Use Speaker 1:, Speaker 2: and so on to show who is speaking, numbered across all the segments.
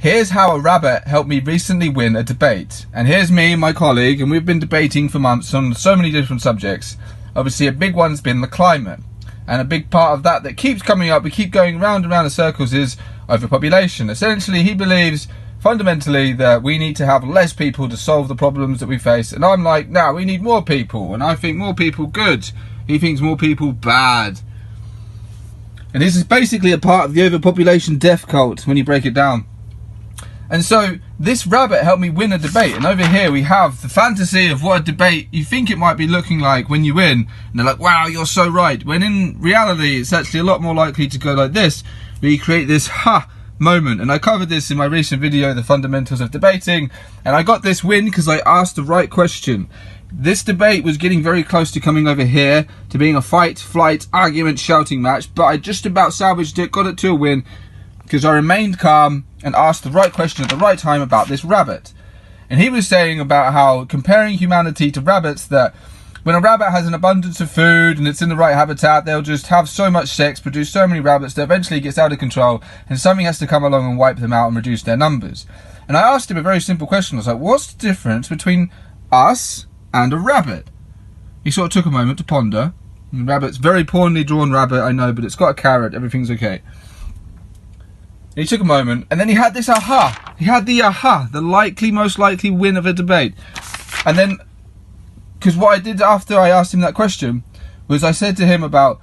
Speaker 1: Here's how a rabbit helped me recently win a debate. And here's me and my colleague, and we've been debating for months on so many different subjects. Obviously a big one's been the climate. And a big part of that keeps coming up, we keep going round and round in circles, is overpopulation. Essentially, he believes fundamentally that we need to have less people to solve the problems that we face. And I'm like, no, we need more people. And I think more people good. He thinks more people bad. And this is basically a part of the overpopulation death cult when you break it down. And so this rabbit helped me win a debate. And over here we have the fantasy of what a debate you think it might be looking like when you win. And they're like, wow, you're so right. When in reality, it's actually a lot more likely to go like this, where you create this moment. And I covered this in my recent video, The Fundamentals of Debating. And I got this win because I asked the right question. This debate was getting very close to coming over here, to being a fight, flight, argument, shouting match. But I just about salvaged it, got it to a win, because I remained calm and asked the right question at the right time about this rabbit. And he was saying about how, comparing humanity to rabbits, that when a rabbit has an abundance of food and it's in the right habitat, they'll just have so much sex, produce so many rabbits that eventually it gets out of control, and something has to come along and wipe them out and reduce their numbers. And I asked him a very simple question. I was like, what's the difference between us and a rabbit? He sort of took a moment to ponder. And rabbit's very poorly drawn rabbit, I know, but it's got a carrot, everything's okay. He took a moment, and then he had this aha. He had the aha, the most likely win of a debate. And then, because what I did after I asked him that question, was I said to him about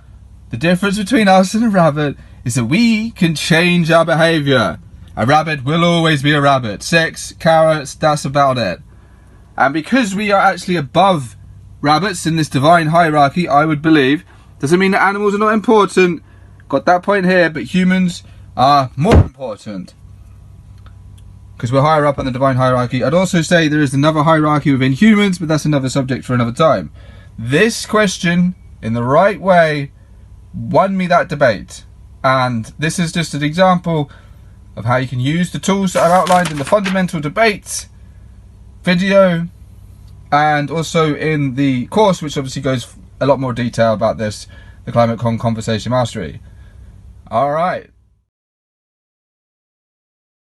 Speaker 1: the difference between us and a rabbit is that we can change our behaviour. A rabbit will always be a rabbit. Sex, carrots, that's about it. And because we are actually above rabbits in this divine hierarchy, I would believe, doesn't mean that animals are not important. Got that point here, but humans are more important because we're higher up on the divine hierarchy. I'd also say there is another hierarchy within humans, but that's another subject for another time. This question, in the right way, won me that debate. And this is just an example of how you can use the tools that are outlined in the fundamental debate video, and also in the course, which obviously goes a lot more detail about this, the Climate Conversation Mastery. Alright.